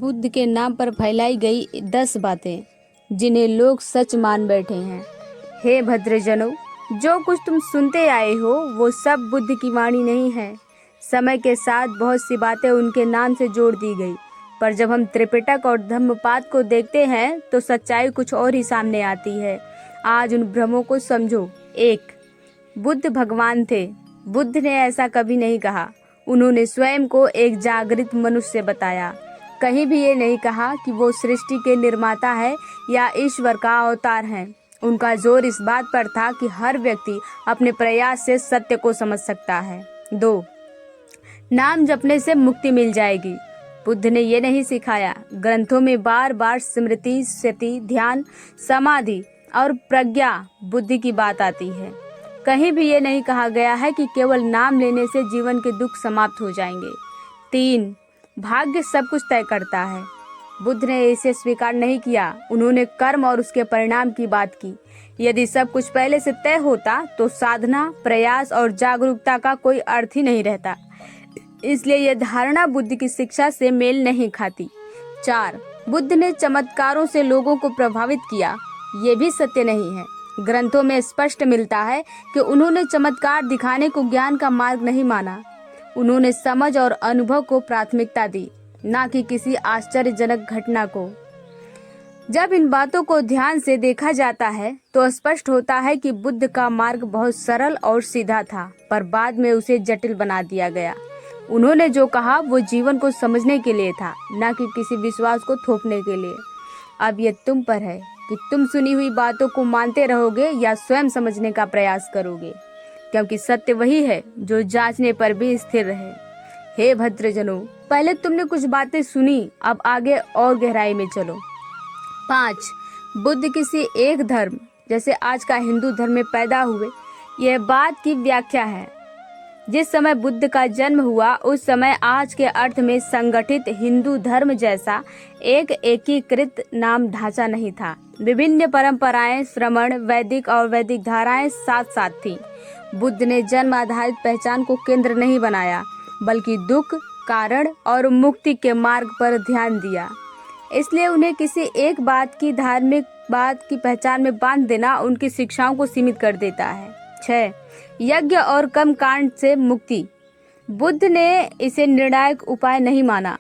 बुद्ध के नाम पर फैलाई गई 10 बातें जिन्हें लोग सच मान बैठे हैं। हे भद्रजनों, जो कुछ तुम सुनते आए हो वो सब बुद्ध की वाणी नहीं है। समय के साथ बहुत सी बातें उनके नाम से जोड़ दी गई, पर जब हम त्रिपिटक और धम्मपाद को देखते हैं तो सच्चाई कुछ और ही सामने आती है। आज उन भ्रमों को समझो। 1. बुद्ध भगवान थे। बुद्ध ने ऐसा कभी नहीं कहा। उन्होंने स्वयं को एक जागृत मनुष्य बताया। कहीं भी ये नहीं कहा कि वो सृष्टि के निर्माता है या ईश्वर का अवतार है। उनका जोर इस बात पर था कि हर व्यक्ति अपने प्रयास से सत्य को समझ सकता है। 2. नाम जपने से मुक्ति मिल जाएगी। बुद्ध ने ये नहीं सिखाया। ग्रंथों में बार बार स्मृति, सति, ध्यान, समाधि और प्रज्ञा बुद्धि की बात आती है। कहीं भी ये नहीं कहा गया है कि केवल नाम लेने से जीवन के दुख समाप्त हो जाएंगे। 3. भाग्य सब कुछ तय करता है। बुद्ध ने इसे स्वीकार नहीं किया। उन्होंने कर्म और उसके परिणाम की बात की। यदि सब कुछ पहले से तय होता तो साधना, प्रयास और जागरूकता का कोई अर्थ ही नहीं रहता। इसलिए यह धारणा बुद्ध की शिक्षा से मेल नहीं खाती। 4. बुद्ध ने चमत्कारों से लोगों को प्रभावित किया। ये भी सत्य नहीं है। ग्रंथों में स्पष्ट मिलता है कि उन्होंने चमत्कार दिखाने को ज्ञान का मार्ग नहीं माना। उन्होंने समझ और अनुभव को प्राथमिकता दी, ना कि किसी आश्चर्यजनक घटना को। जब इन बातों को ध्यान से देखा जाता है तो स्पष्ट होता है कि बुद्ध का मार्ग बहुत सरल और सीधा था, पर बाद में उसे जटिल बना दिया गया। उन्होंने जो कहा वो जीवन को समझने के लिए था, ना कि किसी विश्वास को थोपने के लिए। अब ये तुम पर है कि तुम सुनी हुई बातों को मानते रहोगे या स्वयं समझने का प्रयास करोगे, क्योंकि सत्य वही है जो जांचने पर भी स्थिर रहे। हे भद्रजनों, पहले तुमने कुछ बातें सुनी, अब आगे और गहराई में चलो। 5. बुद्ध किसी एक धर्म, जैसे आज का हिंदू धर्म में पैदा हुए, यह बात की व्याख्या है। जिस समय बुद्ध का जन्म हुआ उस समय आज के अर्थ में संगठित हिंदू धर्म जैसा एक एकीकृत नाम ढांचा नहीं था। विभिन्न परंपराएं, श्रमण, वैदिक और वैदिक धाराएं साथ साथ थीं। बुद्ध ने जन्म आधारित पहचान को केंद्र नहीं बनाया, बल्कि दुख, कारण और मुक्ति के मार्ग पर ध्यान दिया। इसलिए उन्हें किसी एक बात की धार्मिक बात की पहचान में बांध देना उनकी शिक्षाओं को सीमित कर देता है। 6. यज्ञ और कर्म कांड से मुक्ति। बुद्ध ने इसे निर्णायक उपाय नहीं माना।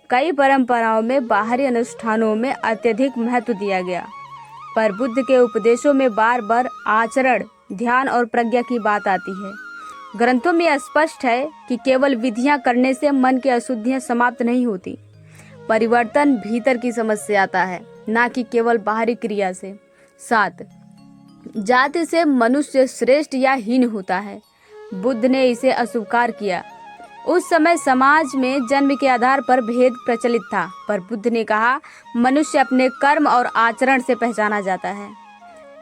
कई परंपराओं में बाहरी अनुष्ठानों में अत्यधिक महत्व दिया गया, पर बुद्ध के उपदेशों में बार बार आचरण, ध्यान और प्रज्ञा की बात आती है। ग्रंथों में स्पष्ट है कि केवल विधियां करने से मन की अशुद्धियां समाप्त नहीं होती। परिवर्तन भीतर की समझ से आता है, ना कि केवल बाहरी क्रिया से। 7. जाति से मनुष्य श्रेष्ठ या हीन होता है। बुद्ध ने इसे अस्वीकार किया। उस समय समाज में जन्म के आधार पर भेद प्रचलित था, पर बुद्ध ने कहा मनुष्य अपने कर्म और आचरण से पहचाना जाता है।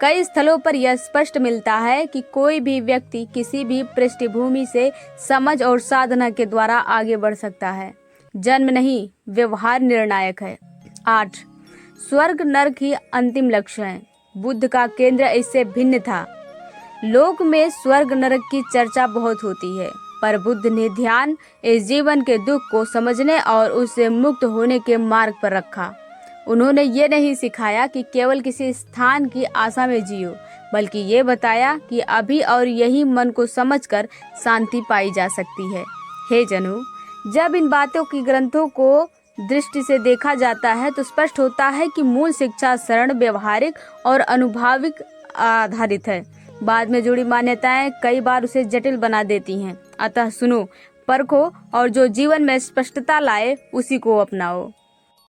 कई स्थलों पर यह स्पष्ट मिलता है कि कोई भी व्यक्ति किसी भी पृष्ठभूमि से समझ और साधना के द्वारा आगे बढ़ सकता है। जन्म नहीं, व्यवहार निर्णायक है। 8. स्वर्ग नरक ही अंतिम लक्ष्य है। बुद्ध का केंद्र इससे भिन्न था। लोक में स्वर्ग नरक की चर्चा बहुत होती है, पर बुद्ध ने ध्यान इस जीवन के दुख को समझने और उससे मुक्त होने के मार्ग पर रखा। उन्होंने ये नहीं सिखाया कि केवल किसी स्थान की आशा में जियो, बल्कि ये बताया कि अभी और यही मन को समझकर शांति पाई जा सकती है। हे जनों, जब इन बातों की ग्रंथों को दृष्टि से देखा जाता है तो स्पष्ट होता है कि मूल शिक्षा सरल, व्यवहारिक और अनुभविक आधारित है। बाद में जुड़ी मान्यताएं कई बार उसे जटिल बना देती हैं। अतः सुनो, परखो और जो जीवन में स्पष्टता लाए उसी को अपनाओ।